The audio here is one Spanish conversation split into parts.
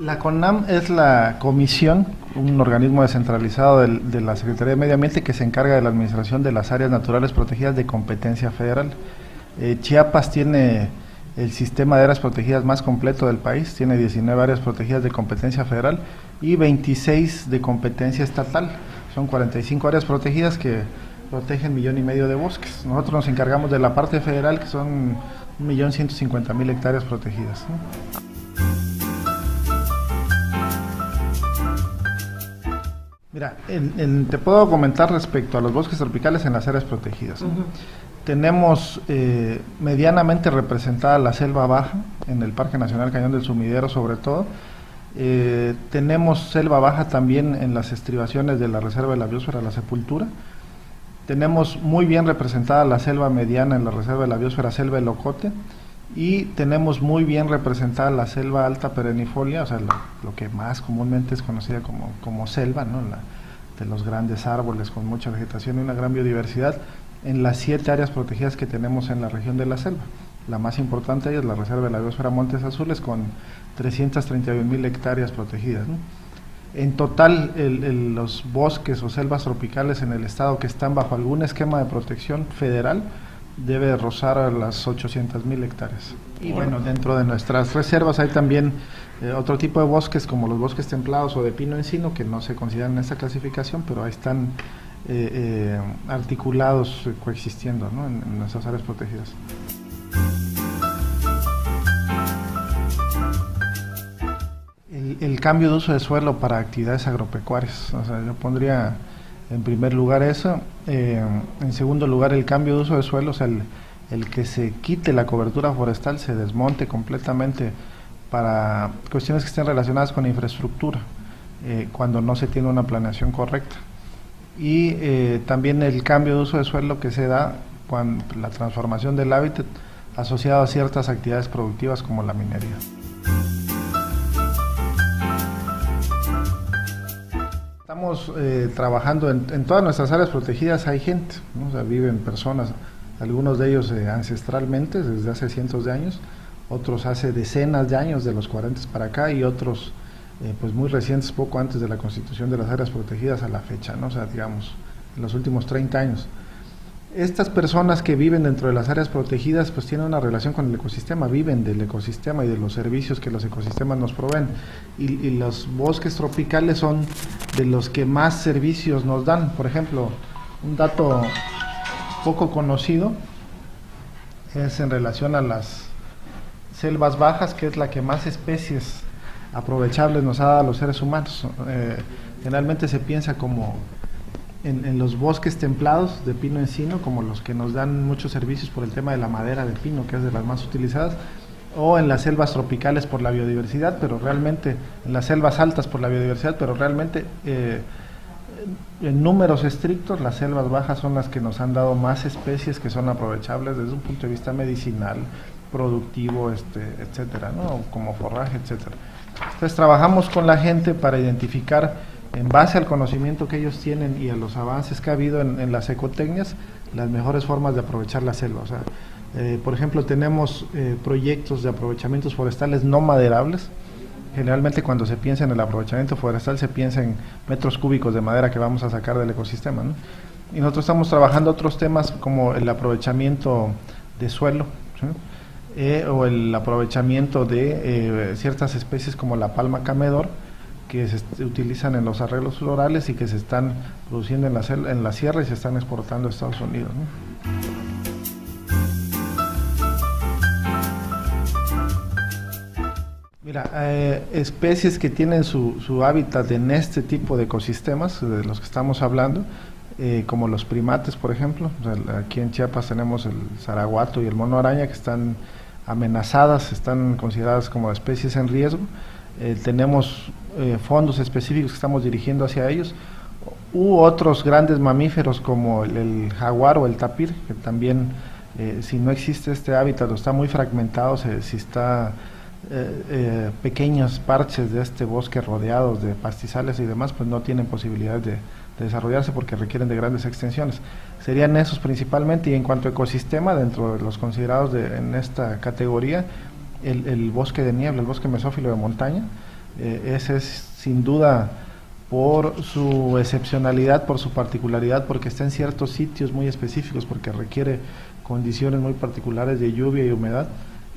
La CONAM es la comisión, un organismo descentralizado de la Secretaría de Medio Ambiente que se encarga de la administración de las áreas naturales protegidas de competencia federal. Chiapas tiene el sistema de áreas protegidas más completo del país, tiene 19 áreas protegidas de competencia federal y 26 de competencia estatal. Son 45 áreas protegidas que protegen 1,5 millones de bosques. Nosotros nos encargamos de la parte federal, que son 1.150.000 hectáreas protegidas, ¿no? Mira, te puedo comentar respecto a los bosques tropicales en las áreas protegidas. Tenemos medianamente representada la selva baja en el Parque Nacional Cañón del Sumidero, sobre todo. Tenemos selva baja también en las estribaciones de la Reserva de la Biosfera La Sepultura. Tenemos muy bien representada la selva mediana en la Reserva de la Biosfera Selva El Ocote, y tenemos muy bien representada la selva alta perennifolia, o sea, lo que más comúnmente es conocida como selva, ¿no? De los grandes árboles con mucha vegetación y una gran biodiversidad, en las 7 áreas protegidas que tenemos en la región de la selva. La más importante es la Reserva de la Biosfera Montes Azules, con 331.000 hectáreas protegidas, ¿no? En total, los bosques o selvas tropicales en el estado que están bajo algún esquema de protección federal debe rozar a las 800.000 hectáreas. Y bueno, dentro de nuestras reservas hay también otro tipo de bosques, como los bosques templados o de pino encino, que no se consideran en esta clasificación, pero ahí están articulados, coexistiendo, ¿no? en nuestras áreas protegidas. El cambio de uso de suelo para actividades agropecuarias, o sea, yo pondría en primer lugar eso. En segundo lugar, el cambio de uso de suelo, o sea, el que se quite la cobertura forestal, se desmonte completamente para cuestiones que estén relacionadas con infraestructura, cuando no se tiene una planeación correcta. Y también el cambio de uso de suelo que se da cuando la transformación del hábitat asociado a ciertas actividades productivas como la minería. Estamos trabajando en todas nuestras áreas protegidas, hay gente, ¿no? O sea, viven personas, algunos de ellos ancestralmente, desde hace cientos de años, otros hace decenas de años, de los 40 para acá, y otros pues muy recientes, poco antes de la constitución de las áreas protegidas a la fecha, ¿no? O sea, digamos, en los últimos 30 años. Estas personas que viven dentro de las áreas protegidas pues tienen una relación con el ecosistema, viven del ecosistema y de los servicios que los ecosistemas nos proveen, y los bosques tropicales son de los que más servicios nos dan. Por ejemplo, un dato poco conocido es en relación a las selvas bajas, que es la que más especies aprovechables nos ha dado a los seres humanos. Generalmente se piensa como en los bosques templados de pino encino, como los que nos dan muchos servicios por el tema de la madera de pino, que es de las más utilizadas, o en las selvas tropicales por la biodiversidad, pero realmente, en las selvas altas por la biodiversidad, pero realmente en números estrictos, las selvas bajas son las que nos han dado más especies que son aprovechables desde un punto de vista medicinal, productivo, etcétera, ¿no? Como forraje, etcétera. Entonces trabajamos con la gente para identificar, en base al conocimiento que ellos tienen y a los avances que ha habido en las ecotecnias, las mejores formas de aprovechar la selva. O sea, por ejemplo, tenemos proyectos de aprovechamientos forestales no maderables. Generalmente cuando se piensa en el aprovechamiento forestal se piensa en metros cúbicos de madera que vamos a sacar del ecosistema, ¿no? Y nosotros estamos trabajando otros temas como el aprovechamiento de suelo, ¿sí? O el aprovechamiento de ciertas especies como la palma camedor, que se utilizan en los arreglos florales y que se están produciendo en la sierra y se están exportando a Estados Unidos, ¿no? Mira, especies que tienen su hábitat en este tipo de ecosistemas de los que estamos hablando, como los primates, por ejemplo. O sea, aquí en Chiapas tenemos el zaraguato y el mono araña, que están amenazadas, están consideradas como especies en riesgo. Tenemos fondos específicos que estamos dirigiendo hacia ellos, u otros grandes mamíferos como el jaguar o el tapir, que también, si no existe este hábitat o está muy fragmentado, si está pequeños parches de este bosque rodeados de pastizales y demás, pues no tienen posibilidad de desarrollarse porque requieren de grandes extensiones. Serían esos principalmente. Y en cuanto a ecosistema, dentro de los considerados en esta categoría, el bosque de niebla, el bosque mesófilo de montaña, Ese es sin duda por su excepcionalidad, por su particularidad, porque está en ciertos sitios muy específicos, porque requiere condiciones muy particulares de lluvia y humedad,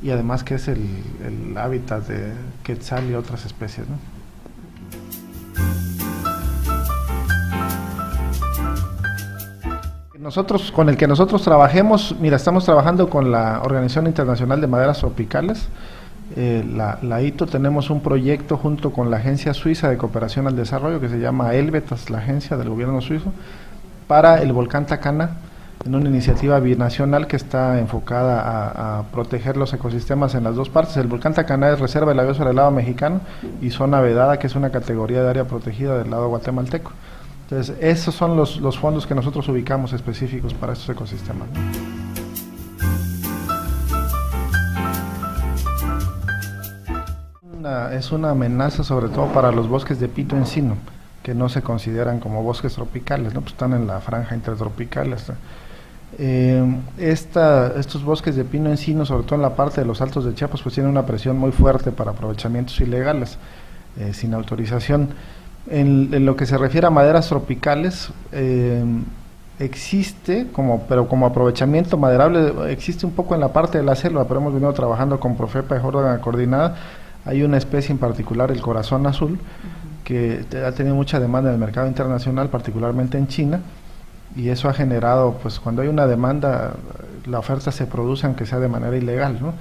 y además que es el hábitat de quetzal y otras especies, ¿no? Nosotros, con el que nosotros trabajemos, mira, estamos trabajando con la Organización Internacional de Maderas Tropicales, la ITO. Tenemos un proyecto junto con la Agencia Suiza de Cooperación al Desarrollo que se llama ELBETAS, la agencia del gobierno suizo, para el volcán Tacana, en una iniciativa binacional que está enfocada a proteger los ecosistemas en las dos partes. El volcán Tacana es reserva de la biosfera del lado mexicano y zona vedada, que es una categoría de área protegida del lado guatemalteco. Entonces, esos son los fondos que nosotros ubicamos específicos para estos ecosistemas, ¿no? Es una amenaza sobre todo para los bosques de pino encino, que no se consideran como bosques tropicales, ¿no? Pues están en la franja intertropical. Estos bosques de pino encino, sobre todo en la parte de los altos de Chiapas, pues tienen una presión muy fuerte para aprovechamientos ilegales, sin autorización. En lo que se refiere a maderas tropicales, existe, pero como aprovechamiento maderable, existe un poco en la parte de la selva, pero hemos venido trabajando con Profepa y Jordan Coordinada. Hay una especie en particular, el corazón azul, que ha tenido mucha demanda en el mercado internacional, particularmente en China, y eso ha generado, pues cuando hay una demanda, la oferta se produce aunque sea de manera ilegal, ¿no?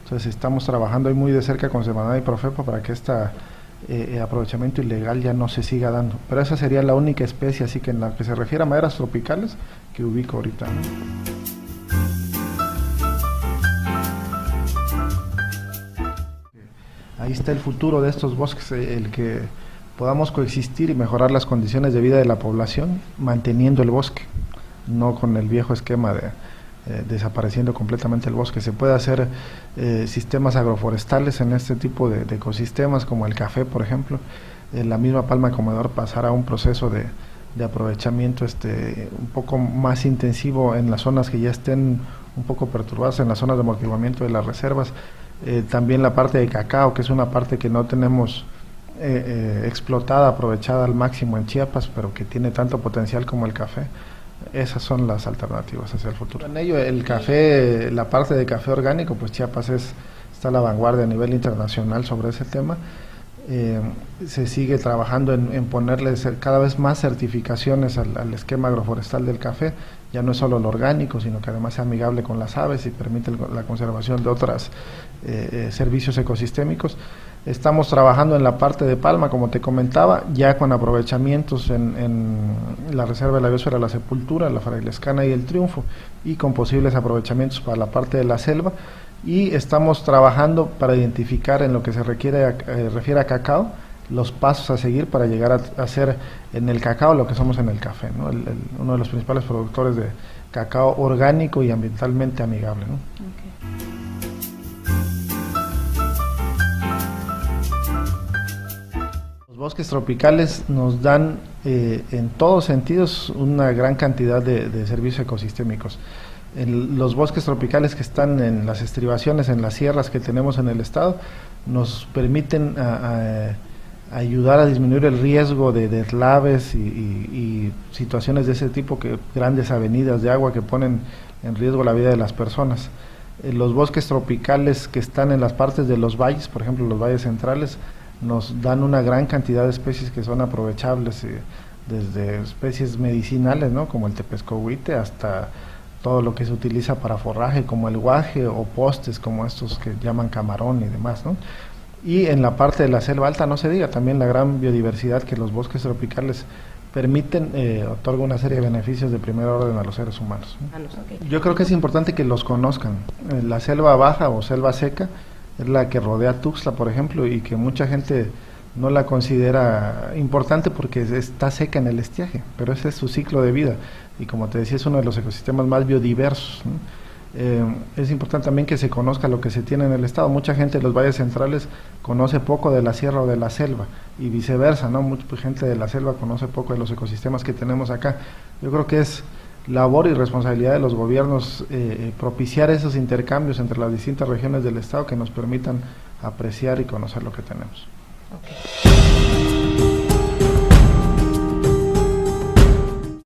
Entonces estamos trabajando ahí muy de cerca con Semanada y Profepa para que aprovechamiento ilegal ya no se siga dando. Pero esa sería la única especie, así que en la que se refiere a maderas tropicales, que ubico ahorita, ¿no? Ahí está el futuro de estos bosques, el que podamos coexistir y mejorar las condiciones de vida de la población manteniendo el bosque, no con el viejo esquema de desapareciendo completamente el bosque. Se puede hacer sistemas agroforestales en este tipo de ecosistemas, como el café, por ejemplo. La misma palma de comedor pasará a un proceso de aprovechamiento un poco más intensivo en las zonas que ya estén un poco perturbadas, en las zonas de amortiguamiento de las reservas. También la parte de cacao, que es una parte que no tenemos explotada, aprovechada al máximo en Chiapas, pero que tiene tanto potencial como el café. Esas son las alternativas hacia el futuro. En ello, el café, la parte de café orgánico, pues Chiapas está a la vanguardia a nivel internacional sobre ese tema. Se sigue trabajando en ponerle cada vez más certificaciones al esquema agroforestal del café. Ya no es solo lo orgánico, sino que además es amigable con las aves y permite la conservación de otros servicios ecosistémicos. Estamos trabajando en la parte de palma, como te comentaba, ya con aprovechamientos en la reserva de la biosfera de la Sepultura, la Frailescana y el Triunfo, y con posibles aprovechamientos para la parte de la selva. Y estamos trabajando para identificar en lo que se refiere a cacao, los pasos a seguir para llegar a hacer en el cacao lo que somos en el café, ¿no? Uno de los principales productores de cacao orgánico y ambientalmente amigable, ¿no? Okay. Los bosques tropicales nos dan en todos sentidos una gran cantidad de servicios ecosistémicos. Los bosques tropicales que están en las estribaciones, en las sierras que tenemos en el estado, nos permiten ayudar a disminuir el riesgo de deslaves y situaciones de ese tipo, que grandes avenidas de agua que ponen en riesgo la vida de las personas. Los bosques tropicales que están en las partes de los valles, por ejemplo los valles centrales, nos dan una gran cantidad de especies que son aprovechables, desde especies medicinales, ¿no?, como el tepescohuite, hasta todo lo que se utiliza para forraje, como el guaje, o postes como estos que llaman camarón y demás, ¿no? Y en la parte de la selva alta, no se diga, también la gran biodiversidad que los bosques tropicales permiten, otorga una serie de beneficios de primer orden a los seres humanos, ¿no? Okay. Yo creo que es importante que los conozcan. La selva baja o selva seca es la que rodea Tuxtla, por ejemplo, y que mucha gente no la considera importante porque está seca en el estiaje, pero ese es su ciclo de vida, y como te decía, es uno de los ecosistemas más biodiversos, ¿no? Es importante también que se conozca lo que se tiene en el estado. Mucha gente de los valles centrales conoce poco de la sierra o de la selva, y viceversa, ¿no? Mucha gente de la selva conoce poco de los ecosistemas que tenemos acá. Yo creo que es labor y responsabilidad de los gobiernos propiciar esos intercambios entre las distintas regiones del estado que nos permitan apreciar y conocer lo que tenemos. Ok.